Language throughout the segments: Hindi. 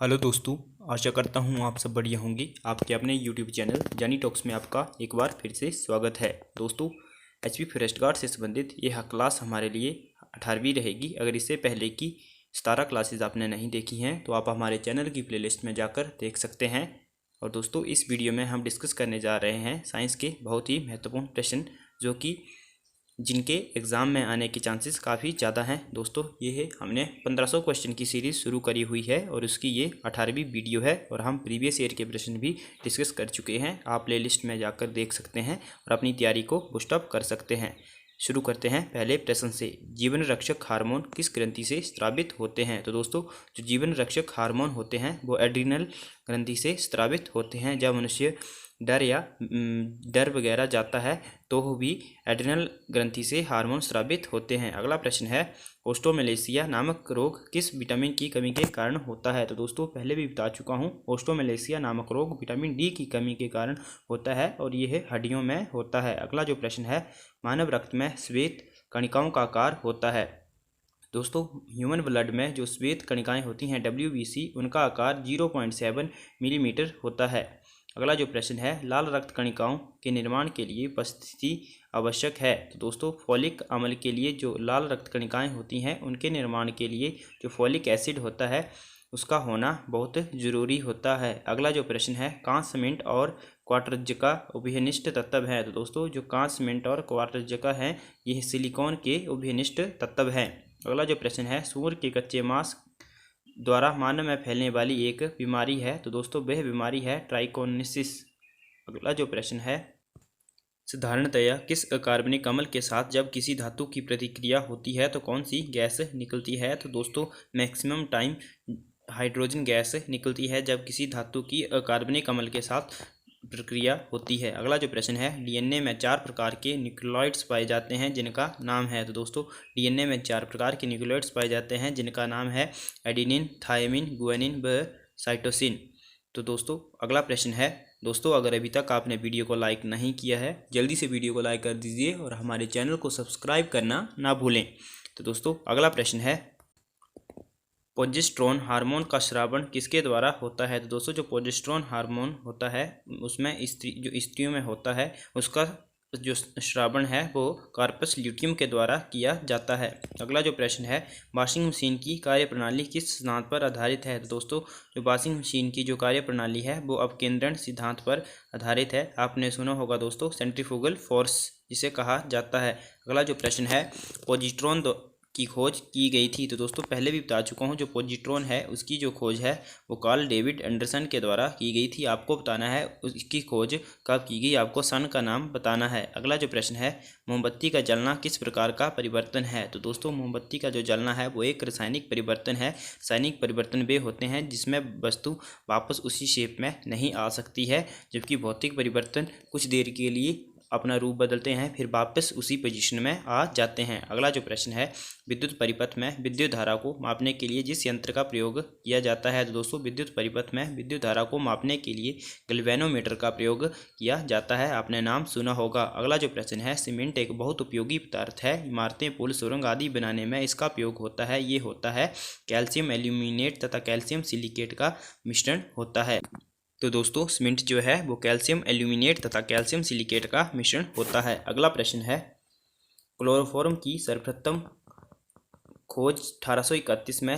हेलो दोस्तों, आशा करता हूँ आप सब बढ़िया होंगे। आपके अपने यूट्यूब चैनल जानी टॉक्स में आपका एक बार फिर से स्वागत है। दोस्तों, एचपी फॉरेस्ट गार्ड से संबंधित यह क्लास हमारे लिए 18वीं रहेगी। अगर इससे पहले की 17 क्लासेज आपने नहीं देखी हैं तो आप हमारे चैनल की प्लेलिस्ट में जाकर देख सकते हैं। और दोस्तों, इस वीडियो में हम डिस्कस करने जा रहे हैं साइंस के बहुत ही महत्वपूर्ण प्रश्न जो कि जिनके एग्ज़ाम में आने के चांसेस काफ़ी ज़्यादा हैं। दोस्तों, ये है हमने 1500 क्वेश्चन की सीरीज़ शुरू करी हुई है और उसकी ये 18वीं वीडियो है और हम प्रीवियस ईयर के प्रश्न भी डिस्कस कर चुके हैं। आप प्लेलिस्ट में जाकर देख सकते हैं और अपनी तैयारी को बूस्टअप कर सकते हैं। शुरू करते हैं पहले प्रश्न से। जीवन रक्षक हार्मोन किस ग्रंथि से स्रावित होते हैं? तो दोस्तों, जो जीवन रक्षक हार्मोन होते हैं वो एड्रिनल ग्रंथि से स्रावित होते हैं। जब मनुष्य डर वगैरह जाता है तो भी एड्रिनल ग्रंथि से हार्मोन स्रावित होते हैं। अगला प्रश्न है, ओस्टोमेलेसिया नामक रोग किस विटामिन की कमी के कारण होता है? तो दोस्तों, पहले भी बता चुका हूँ, ओस्टोमेलेसिया नामक रोग विटामिन डी की कमी के कारण होता है और यह हड्डियों में होता है। अगला जो प्रश्न है, मानव रक्त में श्वेत कणिकाओं का आकार होता है? दोस्तों, ह्यूमन ब्लड में जो श्वेत कणिकाएं होती हैं WBC, उनका आकार 0.7 मिलीमीटर होता है। अगला जो प्रश्न है, लाल रक्त कणिकाओं के निर्माण के लिए उपस्थिति आवश्यक है? तो दोस्तों, फॉलिक अम्ल के लिए जो लाल रक्त कणिकाएं होती हैं उनके निर्माण के लिए जो फॉलिक एसिड होता है उसका होना बहुत ज़रूरी होता है। अगला जो प्रश्न है, कांस्य सीमेंट और क्वार्टरजका उभयनिष्ठ तत्व हैं? तो दोस्तों, जो कांस्य सीमेंट और क्वार्टरजका हैं यह सिलिकॉन के उभयनिष्ठ तत्व हैं। अगला जो प्रश्न है, सूअर के कच्चे मांस द्वारा मानव में फैलने वाली एक बीमारी है? तो दोस्तों, वह बीमारी है ट्राइकोनिसिस। अगला जो प्रश्न है, साधारणतया किस कार्बनिक अम्ल के साथ जब किसी धातु की प्रतिक्रिया होती है तो कौन सी गैस निकलती है? तो दोस्तों, मैक्सिमम टाइम हाइड्रोजन गैस निकलती है जब किसी धातु की अकार्बनिक अम्ल के साथ प्रक्रिया होती है। अगला जो प्रश्न है, डीएनए में 4 प्रकार के न्यूक्लियोइड्स पाए जाते हैं जिनका नाम है? तो दोस्तों, डीएनए में 4 प्रकार के न्यूक्लियोइड्स पाए जाते हैं जिनका नाम है एडेनिन, थायमिन, गुआनिन व साइटोसिन। तो दोस्तों, अगला प्रश्न है, दोस्तों अगर अभी तक आपने वीडियो को लाइक नहीं किया है जल्दी से वीडियो को लाइक कर दीजिए और हमारे चैनल को सब्सक्राइब करना ना भूलें। तो दोस्तों, अगला प्रश्न है, प्रोजेस्टेरोन हार्मोन का स्रावन किसके द्वारा होता है? तो दोस्तों, जो प्रोजेस्टेरोन हार्मोन होता है उसमें स्त्रियों में होता है उसका जो स्रावन है वो कार्पस ल्यूटियम के द्वारा किया जाता है। अगला जो प्रश्न है, वॉशिंग मशीन की कार्यप्रणाली किस सिद्धांत पर आधारित है? तो दोस्तों, जो वॉशिंग मशीन की जो कार्यप्रणाली है वो अपकेंद्रण सिद्धांत पर आधारित है। आपने सुना होगा दोस्तों, सेंट्रीफ्यूगल फोर्स जिसे कहा जाता है। अगला जो प्रश्न है, प्रोजेस्टेरोन की खोज की गई थी? तो दोस्तों, पहले भी बता चुका हूँ, जो प्रोजेस्टेरोन है उसकी जो खोज है वो कार्ल डेविड एंडरसन के द्वारा की गई थी। आपको बताना है उसकी खोज कब की गई, आपको सन का नाम बताना है। अगला जो प्रश्न है, मोमबत्ती का जलना किस प्रकार का परिवर्तन है? तो दोस्तों, मोमबत्ती का जो जलना है वो एक रासायनिक परिवर्तन है। रासायनिक परिवर्तन वे होते हैं जिसमें वस्तु वापस उसी शेप में नहीं आ सकती है, जबकि भौतिक परिवर्तन कुछ देर के लिए अपना रूप बदलते हैं फिर वापस उसी पोजीशन में आ जाते हैं। अगला जो प्रश्न है, विद्युत परिपथ में विद्युत धारा को मापने के लिए जिस यंत्र का प्रयोग किया जाता है? तो दोस्तों, विद्युत परिपथ में विद्युत धारा को मापने के लिए गैल्वेनोमीटर का प्रयोग किया जाता है। आपने नाम सुना होगा। अगला जो प्रश्न है, सीमेंट एक बहुत उपयोगी पदार्थ है, इमारतें, पुल, सुरंग आदि बनाने में इसका प्रयोग होता है। ये होता है कैल्शियम एल्यूमिनेट तथा कैल्शियम सिलिकेट का मिश्रण होता है। तो दोस्तों, सीमेंट जो है वो कैल्शियम एल्यूमिनेट तथा कैल्शियम सिलिकेट का मिश्रण होता है। अगला प्रश्न है, क्लोरोफॉर्म की सर्वप्रथम खोज 1831 में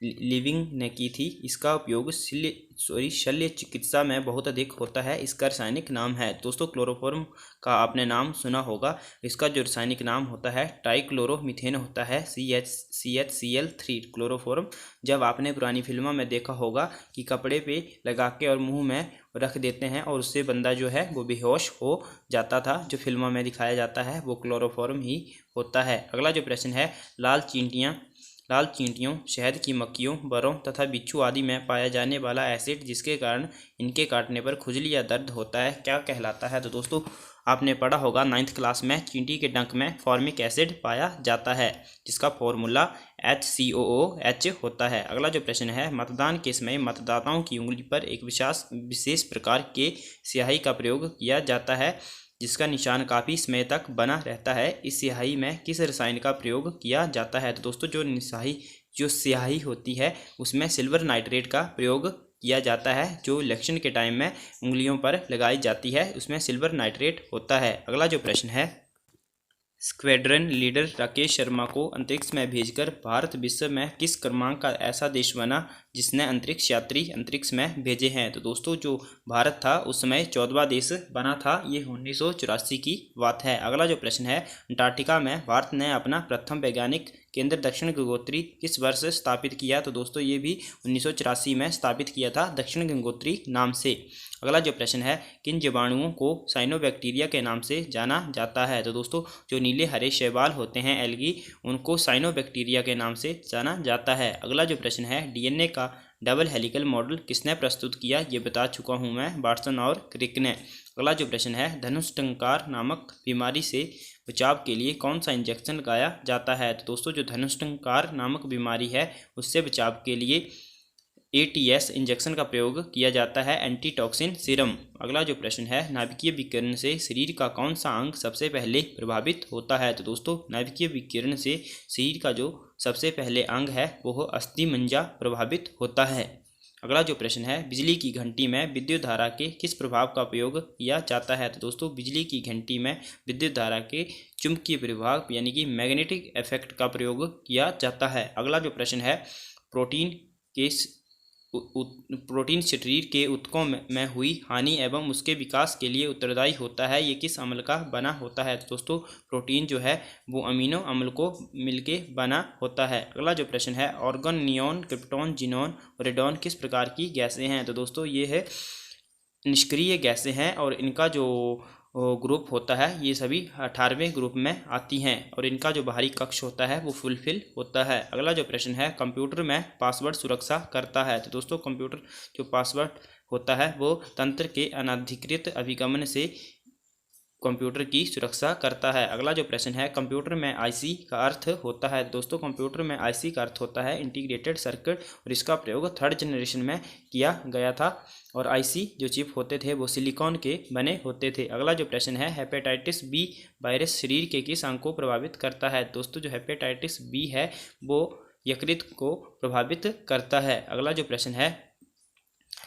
लिविंग ने की थी। इसका उपयोग शल्य चिकित्सा में बहुत अधिक होता है। इसका रासायनिक नाम है? दोस्तों, क्लोरोफॉर्म का आपने नाम सुना होगा। इसका जो रासायनिक नाम होता है ट्राइक्लोरोमीथेन होता है, CHCl3 क्लोरोफॉर्म। जब आपने पुरानी फिल्मों में देखा होगा कि कपड़े पे लगा के और मुंह में रख देते हैं और उससे बंदा जो है वो बेहोश हो जाता था, जो फिल्मों में दिखाया जाता है वो क्लोरोफॉर्म ही होता है। अगला जो प्रश्न है, लाल चींटियों, शहद की मक्खियों, बरों तथा बिच्छू आदि में पाया जाने वाला एसिड जिसके कारण इनके काटने पर खुजली या दर्द होता है क्या कहलाता है? तो दोस्तों, आपने पढ़ा होगा 9th क्लास में, चींटी के डंक में फॉर्मिक एसिड पाया जाता है जिसका फॉर्मूला HCOOH होता है। अगला जो प्रश्न है, मतदान के समय मतदाताओं की उंगली पर एक विशेष प्रकार के स्याही का प्रयोग किया जाता है जिसका निशान काफ़ी समय तक बना रहता है। इस स्याही में किस रसायन का प्रयोग किया जाता है? तो दोस्तों, जो स्याही होती है उसमें सिल्वर नाइट्रेट का प्रयोग किया जाता है। जो इलेक्शन के टाइम में उंगलियों पर लगाई जाती है उसमें सिल्वर नाइट्रेट होता है। अगला जो प्रश्न है, स्क्वाड्रन लीडर राकेश शर्मा को अंतरिक्ष में भेजकर भारत विश्व में किस क्रमांक का ऐसा देश बना जिसने अंतरिक्ष यात्री अंतरिक्ष में भेजे हैं? तो दोस्तों जो भारत था उस समय 14वां देश बना था। ये 1984 की बात है। अगला जो प्रश्न है, अंटार्कटिका में भारत ने अपना प्रथम वैज्ञानिक केंद्र दक्षिण गंगोत्री किस वर्ष स्थापित किया? तो दोस्तों ये भी 1984 में स्थापित किया था, दक्षिण गंगोत्री नाम से। अगला जो प्रश्न है, किन जीवाणुओं को साइनोबैक्टीरिया के नाम से जाना जाता है? तो दोस्तों जो नीले हरे शैवाल होते हैं एल्गी, उनको साइनोबैक्टीरिया के नाम से जाना जाता है। अगला जो प्रश्न है, डीएनए का डबल हेलिकल मॉडल किसने प्रस्तुत किया? ये बता चुका हूँ मैं, वाटसन और क्रिक ने। अगला जो प्रश्न है, धनुष्टंकार नामक बीमारी से बचाव के लिए कौन सा इंजेक्शन लगाया जाता है? तो दोस्तों जो धनुष्टंकार नामक बीमारी है उससे बचाव के लिए ATS इंजेक्शन का प्रयोग किया जाता है, एंटीटॉक्सिन सीरम। अगला जो प्रश्न है, नाभिकीय विकिरण से शरीर का कौन सा अंग सबसे पहले प्रभावित होता है? तो दोस्तों नाभिकीय विकिरण से शरीर का जो सबसे पहले अंग है वो अस्थिमज्जा प्रभावित होता है। अगला जो प्रश्न है, बिजली की घंटी में विद्युत धारा के किस प्रभाव का प्रयोग किया जाता है? तो दोस्तों बिजली की घंटी में विद्युत धारा के चुंबकीय प्रभाव यानी कि मैग्नेटिक इफेक्ट का प्रयोग किया जाता है। अगला जो प्रश्न है, प्रोटीन शरीर के ऊतकों में हुई हानि एवं उसके विकास के लिए उत्तरदायी होता है, ये किस अम्ल का बना होता है? तो दोस्तों प्रोटीन जो है वो अमीनो अम्ल को मिलके बना होता है। अगला जो प्रश्न है, ऑर्गन, नियॉन, क्रिप्टॉन, जिनॉन और रेडॉन किस प्रकार की गैसें हैं? तो दोस्तों ये है निष्क्रिय गैसें हैं और इनका जो ग्रुप होता है ये सभी 18वें ग्रुप में आती हैं और इनका जो बाहरी कक्ष होता है वो फुलफिल होता है। अगला जो प्रश्न है, कंप्यूटर में पासवर्ड सुरक्षा करता है? तो दोस्तों कंप्यूटर जो पासवर्ड होता है वो तंत्र के अनधिकृत अभिगमन से कंप्यूटर की सुरक्षा करता है। अगला जो प्रश्न है, कंप्यूटर में IC का अर्थ होता है? दोस्तों कंप्यूटर में IC का अर्थ होता है इंटीग्रेटेड सर्किट और इसका प्रयोग 3rd जनरेशन में किया गया था और IC जो चिप होते थे वो सिलिकॉन के बने होते थे। अगला जो प्रश्न है, हेपेटाइटिस B वायरस शरीर के किस अंग को प्रभावित करता है? दोस्तों जो हेपेटाइटिस B है वो यकृत को प्रभावित करता है। अगला जो प्रश्न है,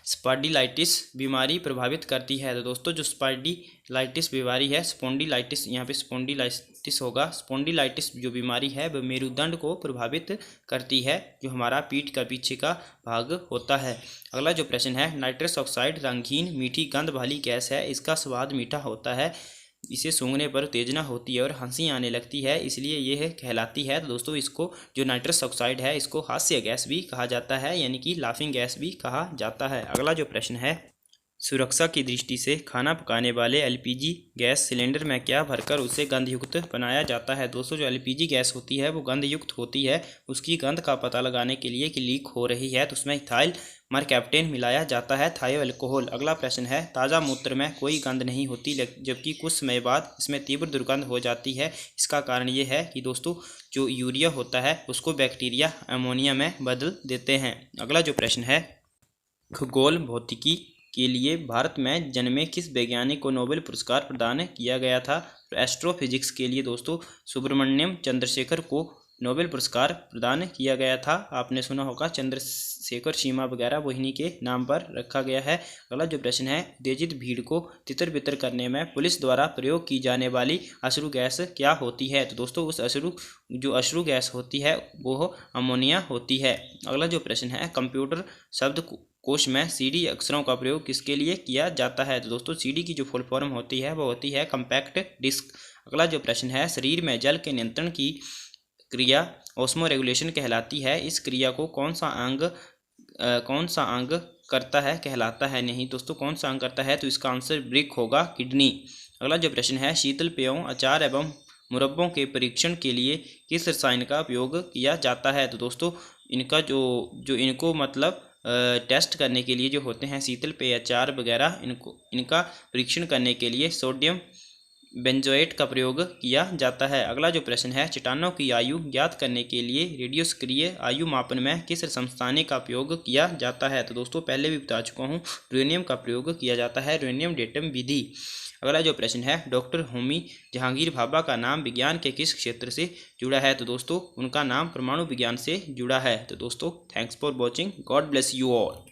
स्पॉन्डिलाइटिस बीमारी प्रभावित करती है? तो दोस्तों जो स्पॉन्डिलाइटिस बीमारी है, स्पॉन्डिलाइटिस यहाँ पे स्पॉन्डिलाइटिस होगा, स्पॉन्डिलाइटिस जो बीमारी है वह मेरुदंड को प्रभावित करती है, जो हमारा पीठ का पीछे का भाग होता है। अगला जो प्रश्न है, नाइट्रस ऑक्साइड रंगीन मीठी गंध वाली गैस है, इसका स्वाद मीठा होता है, इसे सूंघने पर उत्तेजना होती है और हंसी आने लगती है, इसलिए यह कहलाती है। तो दोस्तों इसको जो नाइट्रस ऑक्साइड है इसको हास्य गैस भी कहा जाता है, यानी कि लाफिंग गैस भी कहा जाता है। अगला जो प्रश्न है, सुरक्षा की दृष्टि से खाना पकाने वाले LPG गैस सिलेंडर में क्या भरकर उसे गंधयुक्त बनाया जाता है? दोस्तों जो LPG गैस होती है वो गंधयुक्त होती है, उसकी गंध का पता लगाने के लिए कि लीक हो रही है तो उसमें इथाइल मरकैप्टेन मिलाया जाता है, थायो अल्कोहल। अगला प्रश्न है, ताज़ा मूत्र में कोई गंध नहीं होती जबकि कुछ समय बाद इसमें तीव्र दुर्गंध हो जाती है, इसका कारण ये है कि दोस्तों जो यूरिया होता है उसको बैक्टीरिया अमोनिया में बदल देते हैं। अगला जो प्रश्न है, खगोल भौतिकी के लिए भारत में जन्मे किस वैज्ञानिक को नोबेल पुरस्कार प्रदान किया गया था? एस्ट्रोफिजिक्स के लिए दोस्तों सुब्रमण्यम चंद्रशेखर को नोबेल पुरस्कार प्रदान किया गया था। आपने सुना होगा चंद्रशेखर सीमा वगैरह वो इन्हीं के नाम पर रखा गया है। अगला जो प्रश्न है, उत्तेजित भीड़ को तितर बितर करने में पुलिस द्वारा प्रयोग की जाने वाली अश्रु गैस क्या होती है? तो दोस्तों उस अश्रु गैस होती है वो अमोनिया होती है। अगला जो प्रश्न है, कंप्यूटर शब्द कोश में CD अक्षरों का प्रयोग किसके लिए किया जाता है? तो दोस्तों CD की जो फुल फॉर्म होती है वो होती है कम्पैक्ट डिस्क। अगला जो प्रश्न है, शरीर में जल के नियंत्रण की क्रिया ऑस्मो रेगुलेशन कहलाती है, इस क्रिया को कौन सा अंग करता है कहलाता है? नहीं दोस्तों कौन सा अंग करता है? तो इसका आंसर ब्रिक होगा, किडनी। अगला जो प्रश्न है, शीतल पेयों, अचार एवं मुरब्बों के परीक्षण के लिए किस रसायन का उपयोग किया जाता है? तो दोस्तों इनका जो इनको मतलब टेस्ट करने के लिए जो होते हैं शीतल पेय, अचार वगैरह, इनका परीक्षण करने के लिए सोडियम बेंजोएट का प्रयोग किया जाता है। अगला जो प्रश्न है, चट्टानों की आयु ज्ञात करने के लिए रेडियोस्क्रिय आयु मापन में किस समस्थानिक का प्रयोग किया जाता है? तो दोस्तों पहले भी बता चुका हूँ, यूरेनियम का प्रयोग किया जाता है, यूरेनियम डेटम विधि। अगला जो प्रश्न है, डॉक्टर होमी जहांगीर भाभा का नाम विज्ञान के किस क्षेत्र से जुड़ा है? तो दोस्तों उनका नाम परमाणु विज्ञान से जुड़ा है। तो दोस्तों thanks for watching, God bless you all.